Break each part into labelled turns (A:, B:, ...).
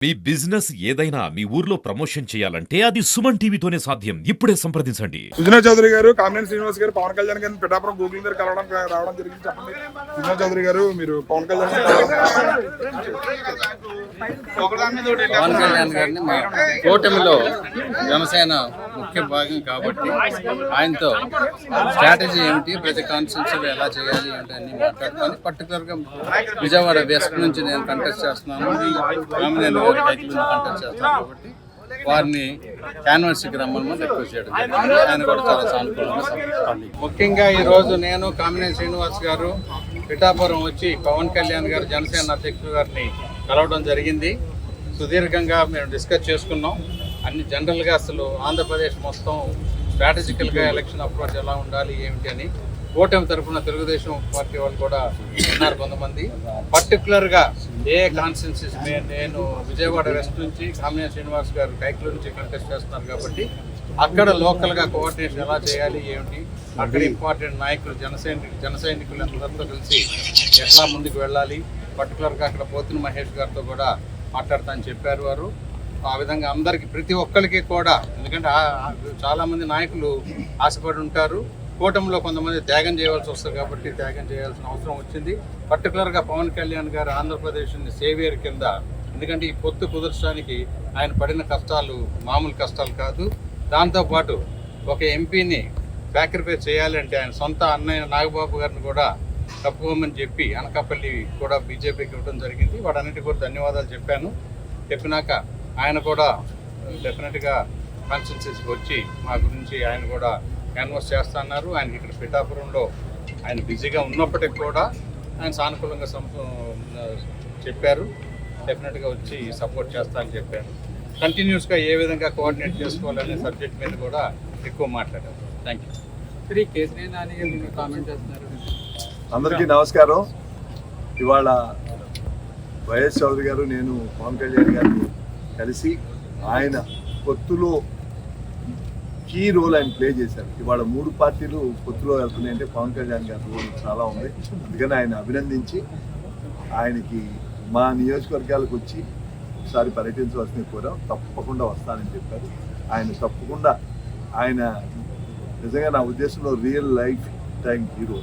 A: మీ business ఏదైనా మీ ఊర్లో promotion చేయాలంటే అది సుమన్ టీవీతోనే సాధ్యం. ఇప్పుడే సంప్రదించండి.
B: సుజనా చౌదరి గారు, కామినేని శ్రీనివాస్ గారు, పవన్ కళ్యాణ్ గారిని పిఠాపురం గూగుల్ దగ్గర రావడం జరిగింది. చెప్పండి సుజనా చౌదరి గారు, మీరు పవన్ కళ్యాణ్
C: గారిని మా కూటమిలో జనసేన ముఖ్య భాగం కాబట్టి ఆయనతో స్ట్రాటజీ ఏమిటి, ప్రతి కాన్స్టిట్యూన్సీలో ఎలా చేయాలి అంటే అన్ని మాట్లాడుకొని పర్టికులర్గా విజయవాడ వెస్ట్ నుంచి నేను కంటెస్ట్ చేస్తున్నాను, కామినేని గారు కైకి నుంచి కంటెస్ట్ చేస్తున్నాను కాబట్టి వారిని క్యాన్వాస్కి రమ్మని రిక్వెస్ట్ చేయడం జరిగింది. ఆయన కూడా చాలా సానుకూలంగా. ముఖ్యంగా ఈరోజు నేను కామినేని శ్రీనివాస్ గారు పిఠాపురం వచ్చి పవన్ కళ్యాణ్ గారు జనసేన అధ్యక్షుడు గారిని కలవడం జరిగింది. సుదీర్ఘంగా మేము డిస్కస్ చేసుకున్నాం. అన్ని జనరల్గా అసలు ఆంధ్రప్రదేశ్ మొత్తం స్ట్రాటజికల్గా ఎలక్షన్ అప్రోచ్ ఎలా ఉండాలి ఏమిటి అని కూటమి తరఫున తెలుగుదేశం పార్టీ వాళ్ళు కూడా ఉన్నారు కొంతమంది. పర్టికులర్గా ఏ కాన్స్టిట్యున్సీస్ నేను విజయవాడ వెస్ట్ నుంచి కామినేని శ్రీనివాస్ గారు కైకుల నుంచి కంటెస్ట్ చేస్తున్నారు కాబట్టి అక్కడ లోకల్గా కోఆర్డినేషన్ ఎలా చేయాలి ఏమిటి, అక్కడ ఇంపార్టెంట్ నాయకులు జన సైనికులు అందరితో కలిసి ఎట్లా ముందుకు వెళ్ళాలి, పర్టికులర్గా అక్కడ పోతిన మహేష్ గారితో కూడా మాట్లాడతానని చెప్పారు వారు. ఆ విధంగా అందరికీ ప్రతి ఒక్కరికి కూడా, ఎందుకంటే చాలామంది నాయకులు ఆశపడి ఉంటారు, కూటమిలో కొంతమంది త్యాగం చేయవలసి వస్తుంది కాబట్టి త్యాగం చేయాల్సిన అవసరం వచ్చింది. పర్టికులర్గా పవన్ కళ్యాణ్ గారు ఆంధ్రప్రదేశ్ని సేవియర్ కింద, ఎందుకంటే ఈ పొత్తు కుదర్చడానికి ఆయన పడిన కష్టాలు మామూలు కష్టాలు కాదు. దాంతోపాటు ఒక ఎంపీని సాక్రిఫైస్ చేయాలంటే ఆయన సొంత అన్నయ్య నాగబాబు గారిని కూడా తప్పుకోమని చెప్పి అనకాపల్లి కూడా బీజేపీకి ఇవ్వడం జరిగింది. వాటన్నిటికీ కూడా ధన్యవాదాలు చెప్పినాక ఆయన కూడా డెఫినెట్గా కాన్స్టిట్యున్సీకి వచ్చి మా గురించి ఆయన కూడా క్యాన్వాస్ చేస్తా అన్నారు. ఆయనకి ఇక్కడ పిఠాపురంలో ఆయన బిజీగా ఉన్నప్పటికీ కూడా ఆయన సానుకూలంగా చెప్పారు. డెఫినెట్గా వచ్చి సపోర్ట్ చేస్తా అని చెప్పారు. కంటిన్యూస్గా ఏ విధంగా కోఆర్డినేట్ చేసుకోవాలనే సబ్జెక్ట్ మీద కూడా ఎక్కువ మాట్లాడారు. Thank you. కామెంట్ చేస్తున్నారు.
D: అందరికీ నమస్కారం. ఇవాళ వైఎస్ చౌదరి గారు, నేను పవన్ కళ్యాణ్ గారిని కలిసి ఆయన పొత్తులో కీ రోల్ ఆయన ప్లే చేశారు. ఇవాళ 3 పార్టీలు పొత్తులో వెళ్తున్నాయంటే పవన్ కళ్యాణ్ గారి రోల్ చాలా ఉంది. అందుకని ఆయన అభినందించి ఆయనకి మా నియోజకవర్గాలకు వచ్చి ఒకసారి పర్యటించవలసిన కోరాం. తప్పకుండా వస్తానని చెప్పారు. ఆయన తప్పకుండా, ఆయన నిజంగా నా ఉద్దేశంలో రియల్ లైఫ్ టైం హీరో.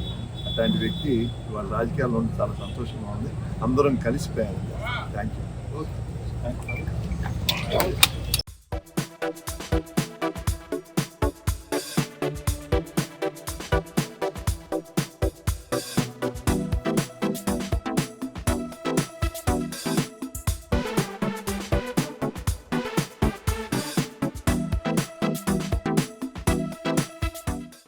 D: అట్లాంటి వ్యక్తి ఇవాళ రాజకీయాల్లో ఉండి చాలా సంతోషంగా ఉంది. అందరం కలిసిపోయారు. Thank you.